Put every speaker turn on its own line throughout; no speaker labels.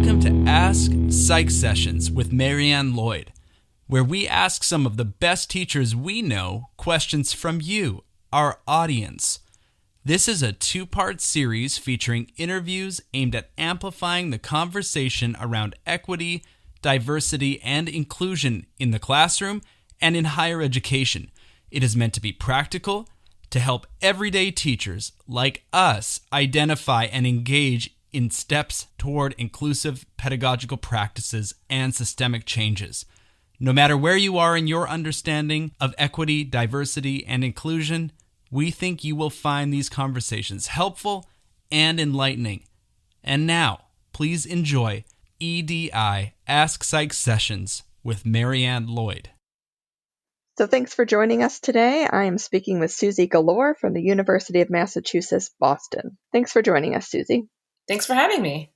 Welcome to Ask Psych Sessions with Marianne Lloyd, where we ask some of the best teachers we know questions from you, our audience. This is a two-part series featuring interviews aimed at amplifying the conversation around equity, diversity, and inclusion in the classroom and in higher education. It is meant to be practical, to help everyday teachers like us identify and engage in steps toward inclusive pedagogical practices and systemic changes. No matter where you are in your understanding of equity, diversity, and inclusion, we think you will find these conversations helpful and enlightening. And now, please enjoy EDI Ask Psych Sessions with Marianne Lloyd.
So thanks for joining us today. I am speaking with Susy Gallor from the University of Massachusetts, Boston. Thanks for joining us, Susy.
Thanks for having me.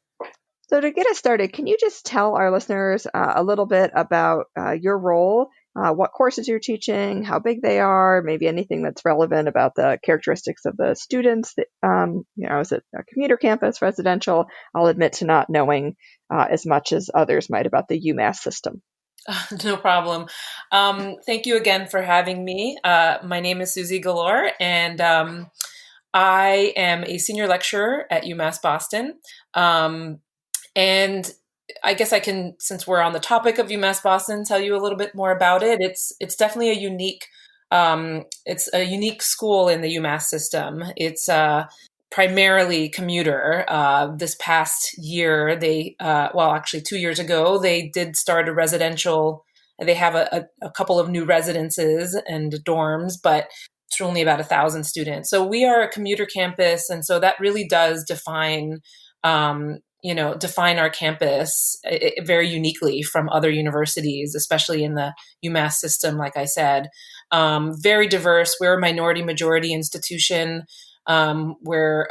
So to get us started, can you just tell our listeners a little bit about your role, what courses you're teaching, how big they are, maybe anything that's relevant about the characteristics of the students? Is it a commuter campus, residential? I'll admit to not knowing as much as others might about the UMass system.
No problem. Thank you again for having me. My name is Susy Gallor, and I am a senior lecturer at UMass Boston. And I guess I can, since we're on the topic of UMass Boston, tell you a little bit more about it. It's definitely a unique school in the UMass system. It's primarily commuter. This past year, 2 years ago, they did start a residential. They have a couple of new residences and dorms, but it's only about 1,000 students. So we are a commuter campus, and so that really does define our campus very uniquely from other universities, especially in the UMass system. Like I said, very diverse. We're a minority majority institution. We're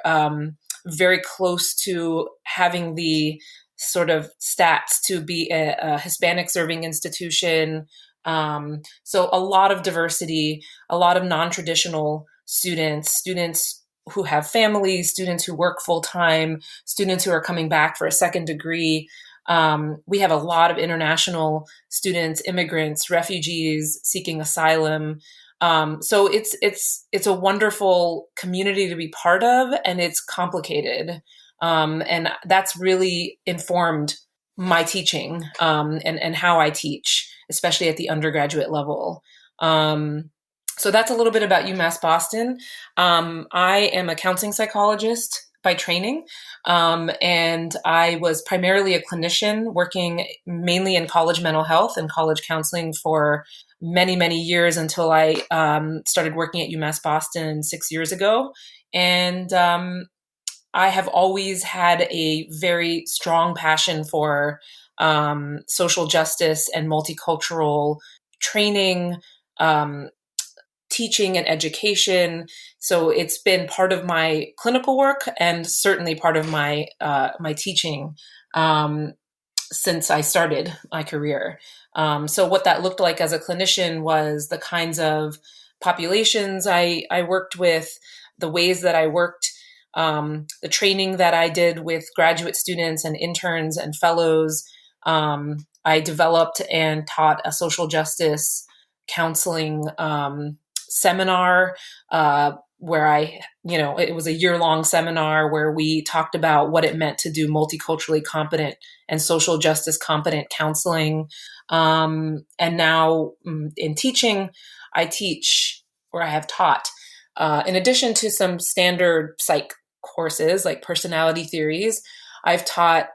very close to having the sort of stats to be a Hispanic serving institution. So a lot of diversity, a lot of non-traditional students who have families, students who work full-time, students who are coming back for a second degree. We have a lot of international students, immigrants, refugees seeking asylum. So it's a wonderful community to be part of, and it's complicated. And that's really informed my teaching and how I teach, especially at the undergraduate level. So that's a little bit about UMass Boston. I am a counseling psychologist by training, and I was primarily a clinician working mainly in college mental health and college counseling for many, many years until I started working at UMass Boston 6 years ago. And I have always had a very strong passion for social justice and multicultural training, teaching and education. So it's been part of my clinical work and certainly part of my my teaching since I started my career. So what that looked like as a clinician was the kinds of populations I worked with, the ways that I worked, the training that I did with graduate students and interns and fellows. I developed and taught a social justice counseling seminar where it was a year-long seminar where we talked about what it meant to do multiculturally competent and social justice competent counseling. And now in teaching, I have taught, in addition to some standard psych courses like personality theories, I've taught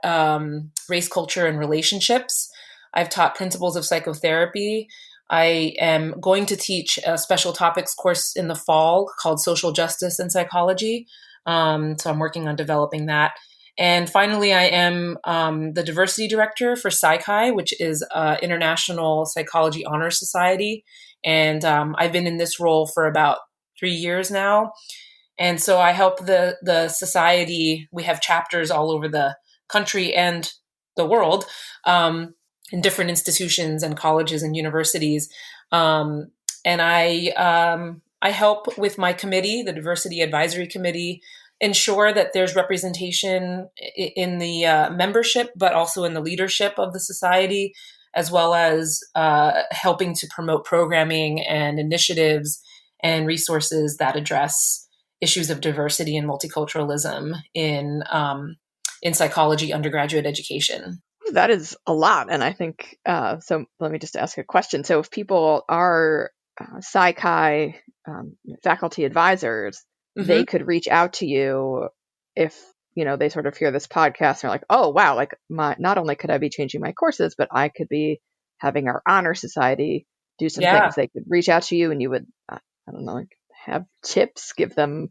race, culture, and relationships. I've taught principles of psychotherapy. I am going to teach a special topics course in the fall called Social Justice and Psychology. So I'm working on developing that. And finally, I am the diversity director for Psi Chi, which is International Psychology Honors Society. And I've been in this role for about 3 years now. And so I help the society. We have chapters all over the country and the world, in different institutions and colleges and universities. And I help with my committee, the Diversity Advisory Committee, ensure that there's representation in the membership, but also in the leadership of the society, as well as helping to promote programming and initiatives and resources that address issues of diversity and multiculturalism in psychology undergraduate education.
That is a lot. And I think, so let me just ask a question. So if people are Psi Chi faculty advisors, they could reach out to you if, they sort of hear this podcast and are like, oh, wow, like not only could I be changing my courses, but I could be having our honor society do some things. They could reach out to you and you would, I don't know, like have tips, give them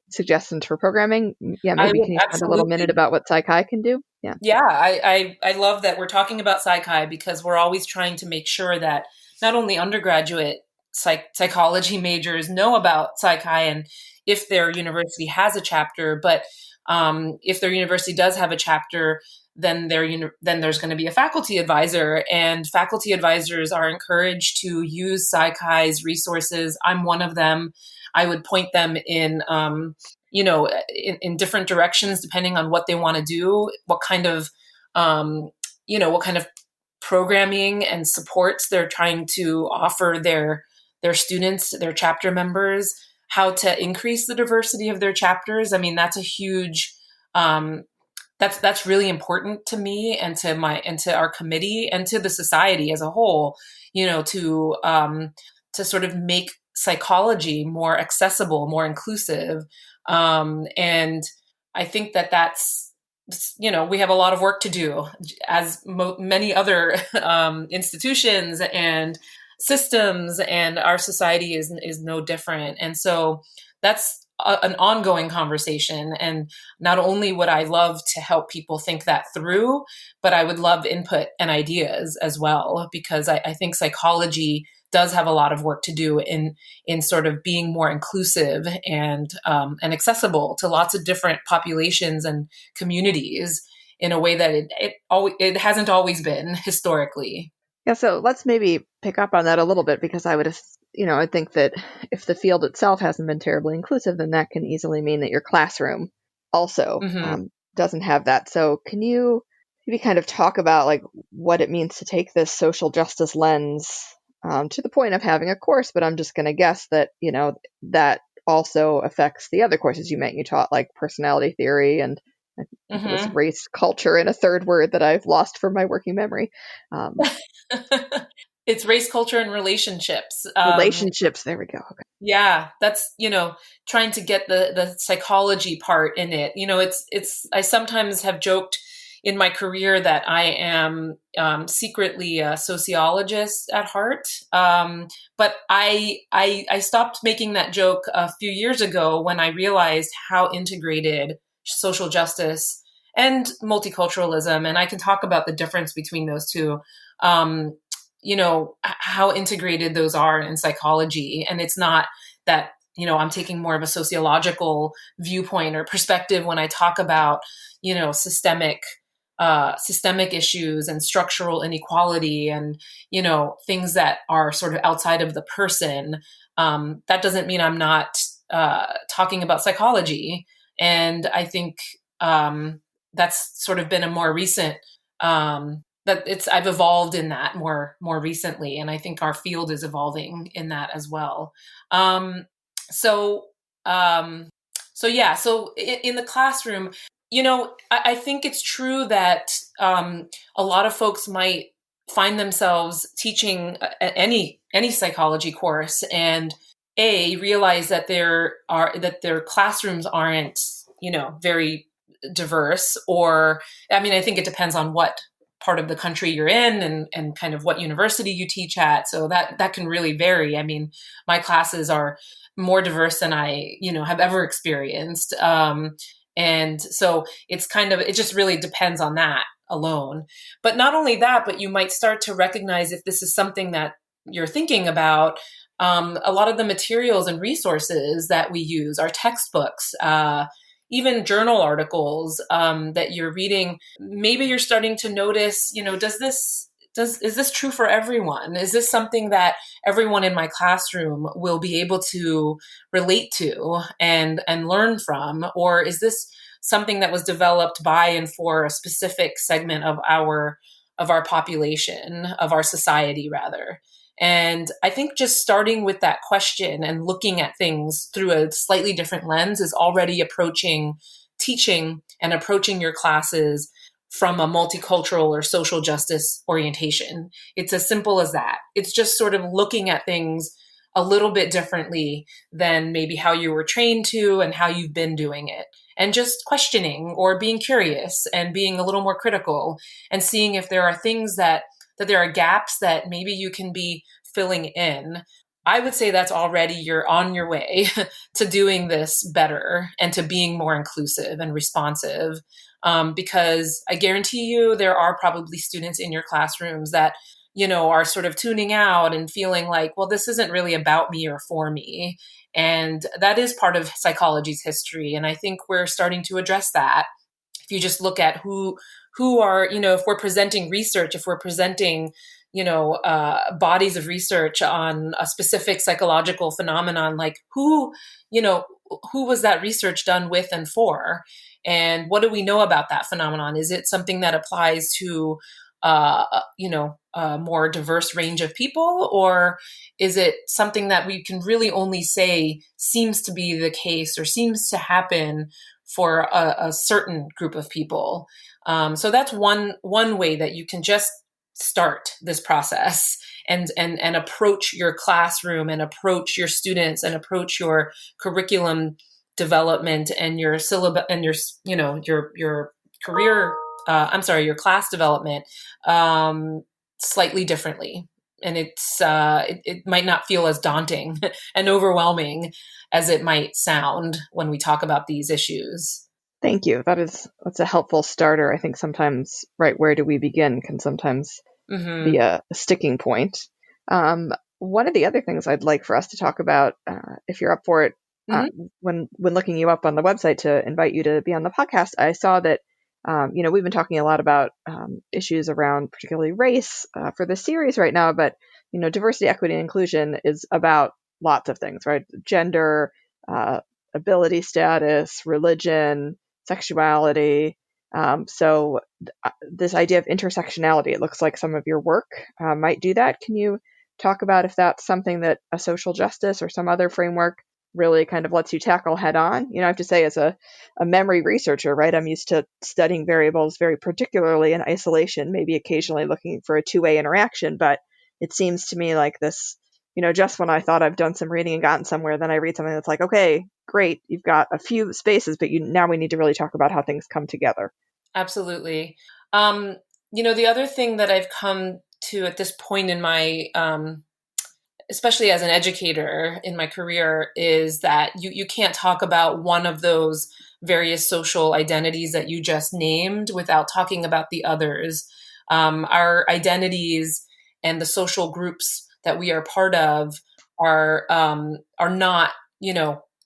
suggestions for programming. Yeah, maybe can you spend a little minute about what Psi Chi can do?
Yeah, I love that we're talking about Psi Chi, because we're always trying to make sure that not only undergraduate psychology majors know about Psi Chi and if their university has a chapter, but if their university does have a chapter, then there's going to be a faculty advisor, and faculty advisors are encouraged to use Psi Chi's resources. I'm one of them. I would point them in in different directions depending on what they want to do, what kind of programming and supports they're trying to offer their students, their chapter members, how to increase the diversity of their chapters. I mean, that's a huge that's really important to me and to our committee and to the society as a whole, to sort of make psychology more accessible, more inclusive. And I think that's, we have a lot of work to do, as many other institutions and systems, and our society is no different. And so that's an ongoing conversation. And not only would I love to help people think that through, but I would love input and ideas as well, because I think psychology does have a lot of work to do in sort of being more inclusive and accessible to lots of different populations and communities in a way that it hasn't always been historically.
Yeah, so let's maybe pick up on that a little bit, because I think that if the field itself hasn't been terribly inclusive, then that can easily mean that your classroom also doesn't have that. So can you maybe kind of talk about like what it means to take this social justice lens to the point of having a course? But I'm just going to guess that, that also affects the other courses you taught, like personality theory and I think it was race culture and a third word that I've lost from my working memory.
It's race culture and relationships.
Relationships. There we go. Okay.
Yeah, that's, trying to get the psychology part in it. I sometimes have joked in my career that I am secretly a sociologist at heart. But I stopped making that joke a few years ago when I realized how integrated social justice and multiculturalism, and I can talk about the difference between those two, how integrated those are in psychology. And it's not that, I'm taking more of a sociological viewpoint or perspective when I talk about, systemic issues and structural inequality and, things that are sort of outside of the person. That doesn't mean I'm not talking about psychology. And I think that's sort of been a more recent I've evolved in that more recently, and I think our field is evolving in that as well. So in the classroom, I think it's true that a lot of folks might find themselves teaching any psychology course and realize that their classrooms aren't, very diverse, or, I think it depends on what part of the country you're in and kind of what university you teach at. So that can really vary. My classes are more diverse than I, have ever experienced. And so it just really depends on that alone. But not only that, but you might start to recognize if this is something that you're thinking about. A lot of the materials and resources that we use are textbooks, even journal articles that you're reading. Maybe you're starting to notice, does is this true for everyone? Is this something that everyone in my classroom will be able to relate to and learn from? Or is this something that was developed by and for a specific segment of our population, of our society rather? And I think just starting with that question and looking at things through a slightly different lens is already approaching teaching and approaching your classes from a multicultural or social justice orientation. It's as simple as that. It's just sort of looking at things a little bit differently than maybe how you were trained to and how you've been doing it. And just questioning or being curious and being a little more critical and seeing if there are things that there are gaps that maybe you can be filling in. I would say that's already you're on your way to doing this better and to being more inclusive and responsive. Because I guarantee you there are probably students in your classrooms that, are sort of tuning out and feeling like, well, this isn't really about me or for me. And that is part of psychology's history. And I think we're starting to address that. If you just look at who are, if we're presenting research, if we're presenting, bodies of research on a specific psychological phenomenon, like who was that research done with and for? And what do we know about that phenomenon? Is it something that applies to, a more diverse range of people? Or is it something that we can really only say seems to be the case or seems to happen for a certain group of people? So that's one way that you can just start this process and approach your classroom and approach your students and approach your curriculum development and your syllabus and your career your class development slightly differently. And it might not feel as daunting and overwhelming as it might sound when we talk about these issues.
Thank you. That's a helpful starter. I think sometimes, right, where do we begin can sometimes be a sticking point. One of the other things I'd like for us to talk about, if you're up for it, when looking you up on the website to invite you to be on the podcast, I saw that, we've been talking a lot about issues around particularly race for this series right now, but, diversity, equity, and inclusion is about lots of things, right? Gender, ability status, religion, sexuality. So this idea of intersectionality, it looks like some of your work might do that. Can you talk about if that's something that a social justice or some other framework really kind of lets you tackle head on? I have to say, as a memory researcher, right, I'm used to studying variables very particularly in isolation, maybe occasionally looking for a two-way interaction, but it seems to me like this, just when I thought I've done some reading and gotten somewhere, then I read something that's like, okay, great, you've got a few spaces, but now we need to really talk about how things come together.
Absolutely. The other thing that I've come to at this point in my, especially as an educator in my career, is that you can't talk about one of those various social identities that you just named without talking about the others. Our identities and the social groups that we are part of are not,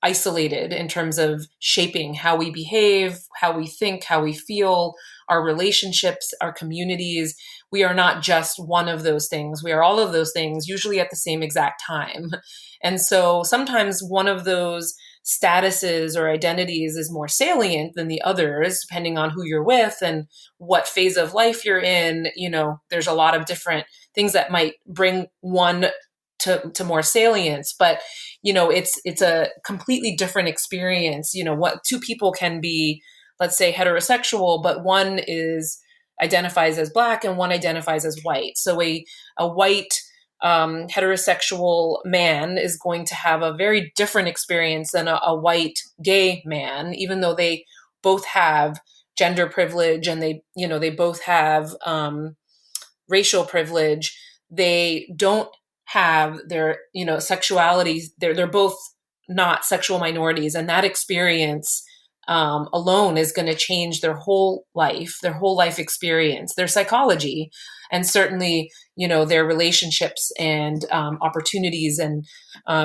isolated in terms of shaping how we behave, how we think, how we feel, our relationships, our communities. We are not just one of those things. We are all of those things, usually at the same exact time. And so sometimes one of those statuses or identities is more salient than the others, depending on who you're with and what phase of life you're in. There's a lot of different things that might bring one to more salience, but it's a completely different experience. What two people can be, let's say, heterosexual, but one identifies as Black and one identifies as white. So a white heterosexual man is going to have a very different experience than a white gay man, even though they both have gender privilege and they both have racial privilege. They don't have their sexuality. They're both not sexual minorities, and that experience alone is going to change their whole life experience, their psychology, and certainly their relationships and opportunities and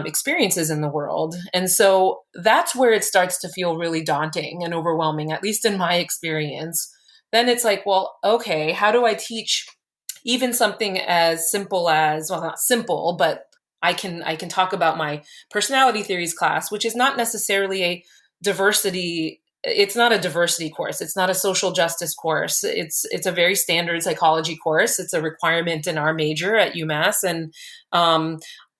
experiences in the world. And so that's where it starts to feel really daunting and overwhelming, at least in my experience. Then it's like, well, okay, how do I teach even something as simple as, well, not simple, but I can talk about my personality theories class, which is not necessarily a diversity. It's not a diversity course. It's not a social justice course. It's a very standard psychology course. It's a requirement in our major at UMass, and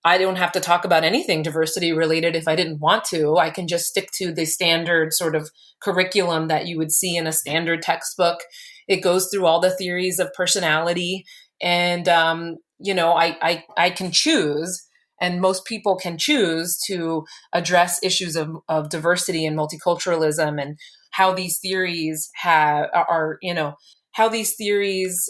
I don't have to talk about anything diversity related if I didn't want to. I can just stick to the standard sort of curriculum that you would see in a standard textbook. It goes through all the theories of personality, and I can choose, and most people can choose to address issues of diversity and multiculturalism, and how these theories how these theories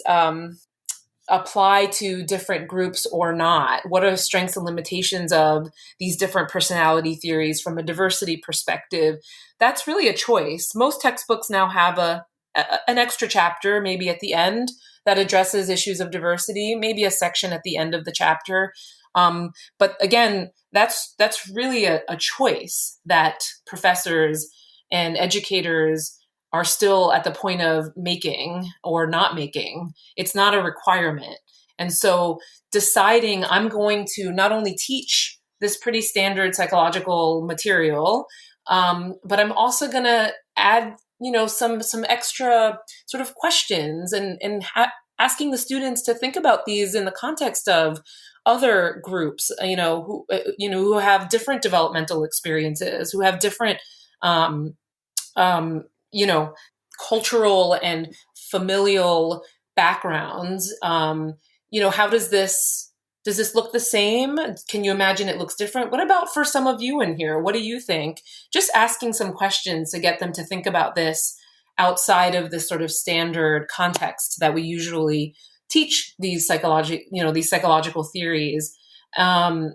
apply to different groups or not. What are the strengths and limitations of these different personality theories from a diversity perspective? That's really a choice. Most textbooks now have an extra chapter, maybe at the end, that addresses issues of diversity, maybe a section at the end of the chapter. But again, that's really a choice that professors and educators are still at the point of making or not making. It's not a requirement. And so deciding I'm going to not only teach this pretty standard psychological material, but I'm also going to add, some extra sort of questions and asking the students to think about these in the context of other groups, who have different developmental experiences, who have different, um, cultural and familial backgrounds. How does this look the same? Can you imagine it looks different? What about for some of you in here? What do you think? Just asking some questions to get them to think about this outside of this sort of standard context that we usually teach these psychological theories. I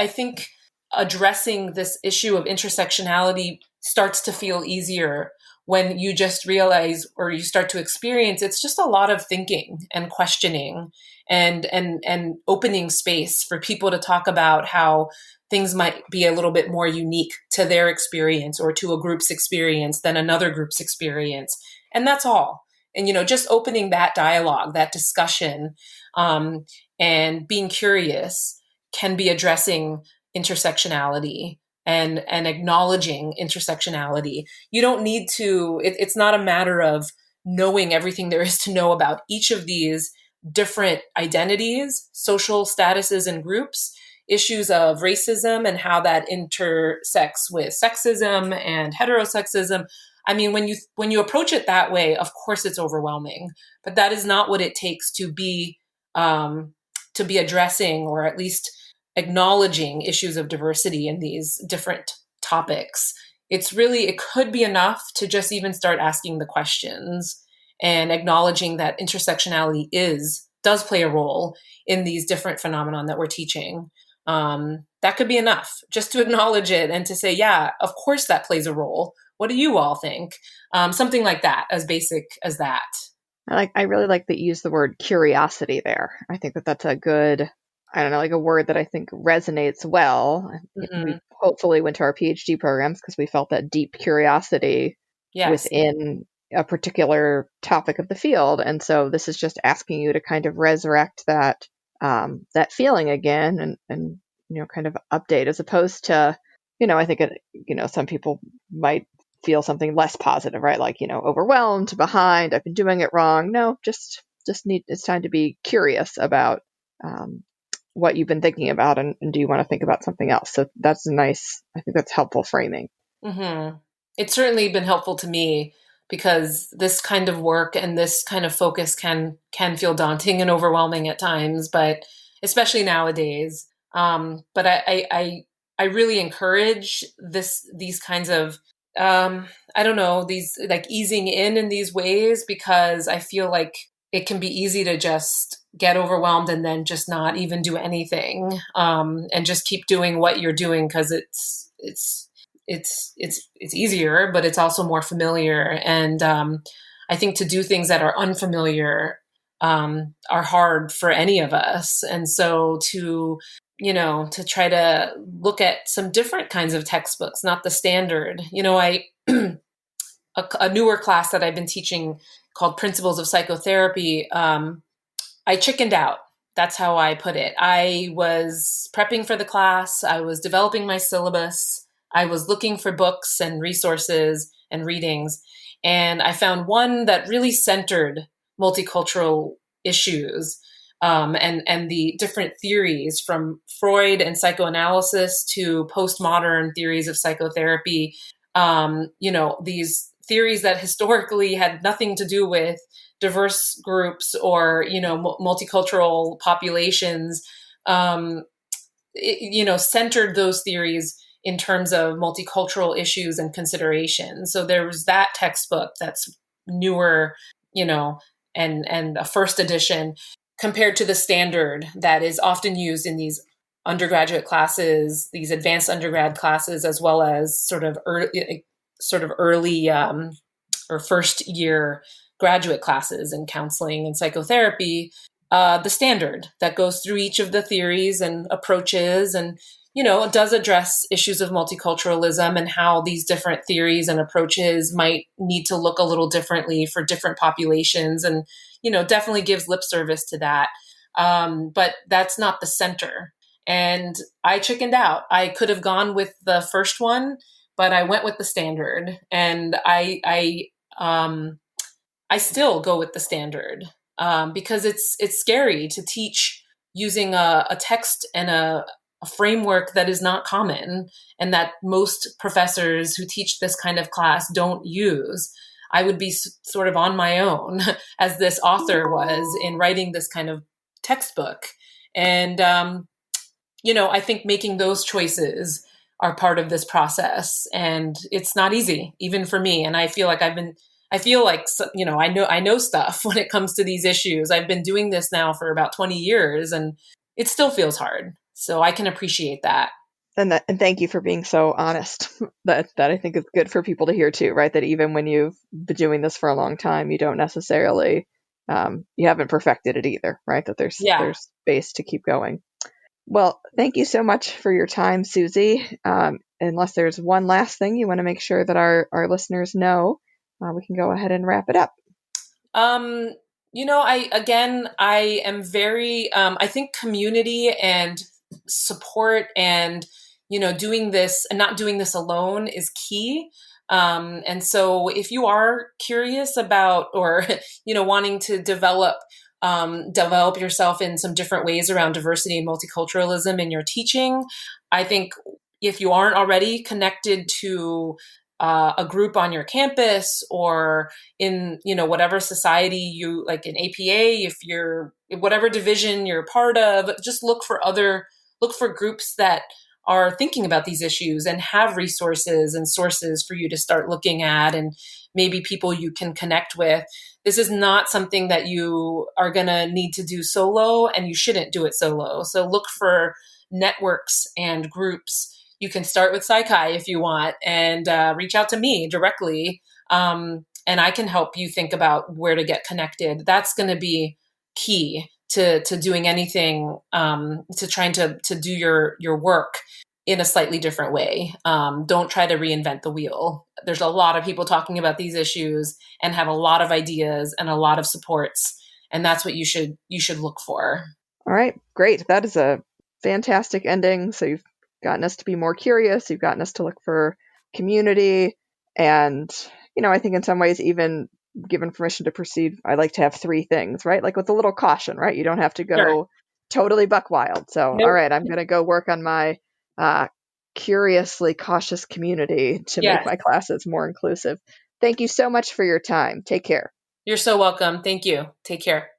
think addressing this issue of intersectionality starts to feel easier when you just realize, or you start to experience, it's just a lot of thinking and questioning and opening space for people to talk about how things might be a little bit more unique to their experience or to a group's experience than another group's experience. And that's all. And, just opening that dialogue, that discussion, and being curious can be addressing intersectionality and acknowledging intersectionality. You don't need to, it's not a matter of knowing everything there is to know about each of these different identities, social statuses and groups, issues of racism and how that intersects with sexism and heterosexism. I mean, when you approach it that way, of course it's overwhelming, but that is not what it takes to be addressing, or at least acknowledging, issues of diversity in these different topics. It could be enough to just even start asking the questions and acknowledging that intersectionality does play a role in these different phenomenon that we're teaching. That could be enough just to acknowledge it and to say, yeah, of course that plays a role. What do you all think? Something like that, as basic as that.
I really like that you use the word curiosity there. I think that's a good, a word that I think resonates well.
Mm-hmm.
We hopefully went to our PhD programs because we felt that deep curiosity within a particular topic of the field. And so this is just asking you to kind of resurrect that feeling again and kind of update, as opposed to, I think some people might feel something less positive, right? Like, overwhelmed, behind, I've been doing it wrong. No, just it's time to be curious about what you've been thinking about, and do you want to think about something else? So that's nice. I think that's helpful framing.
Mm-hmm. It's certainly been helpful to me, because this kind of work and this kind of focus can feel daunting and overwhelming at times, but especially nowadays. But I really encourage these kinds of these like easing in these ways, because I feel like it can be easy to just get overwhelmed and then just not even do anything, and just keep doing what you're doing because it's easier, but it's also more familiar. And I think to do things that are unfamiliar are hard for any of us. And so to try to look at some different kinds of textbooks, not the standard. A newer class that I've been teaching called Principles of Psychotherapy, I chickened out. That's how I put it. I was prepping for the class. I was developing my syllabus. I was looking for books and resources and readings. And I found one that really centered multicultural issues, and the different theories from Freud and psychoanalysis to postmodern theories of psychotherapy. These theories that historically had nothing to do with diverse groups or multicultural populations, centered those theories in terms of multicultural issues and considerations. So there was that textbook that's newer, and a first edition compared to the standard that is often used in these undergraduate classes, these advanced undergrad classes, as well as sort of early or first year graduate classes in counseling and psychotherapy. The standard that goes through each of the theories and approaches, and it does address issues of multiculturalism and how these different theories and approaches might need to look a little differently for different populations, and definitely gives lip service to that. But that's not the center. And I chickened out. I could have gone with the first one, but I went with the standard, and I still go with the standard, because it's scary to teach using a text and a framework that is not common and that most professors who teach this kind of class don't use. I would be sort of on my own as this author was in writing this kind of textbook. And, I think making those choices are part of this process, and it's not easy, even for me. And I feel like I know stuff when it comes to these issues. I've been doing this now for about 20 years, and it still feels hard. So I can appreciate that.
And thank you for being so honest. That I think is good for people to hear too, right? That even when you've been doing this for a long time, you don't necessarily, you haven't perfected it either, right? That there's space to keep going. Well, thank you so much for your time, Susy. Unless there's one last thing you want to make sure that our listeners know, we can go ahead and wrap it up.
I am very, I think community and support and, doing this and not doing this alone is key. And so if you are curious about, or, wanting to develop yourself in some different ways around diversity and multiculturalism in your teaching, I think if you aren't already connected to a group on your campus or in, whatever society you like, in APA, if you're whatever division you're part of, just look for groups that are thinking about these issues and have resources and sources for you to start looking at, and maybe people you can connect with. This is not something that you are going to need to do solo, and you shouldn't do it solo. So look for networks and groups. You can start with Psi Chi if you want, and reach out to me directly. And I can help you think about where to get connected. That's going to be key to doing anything, to trying to do your work in a slightly different way. Don't try to reinvent the wheel. There's a lot of people talking about these issues and have a lot of ideas and a lot of supports, and that's what you should look for.
All right, great. That is a fantastic ending. So you've gotten us to be more curious. You've gotten us to look for community. And, I think in some ways, even given permission to proceed, I like to have 3 things, right? Like with a little caution, right? You don't have to go totally buck wild. So, All right, I'm going to go work on my curiously cautious community to make my classes more inclusive. Thank you so much for your time. Take care.
You're so welcome. Thank you. Take care.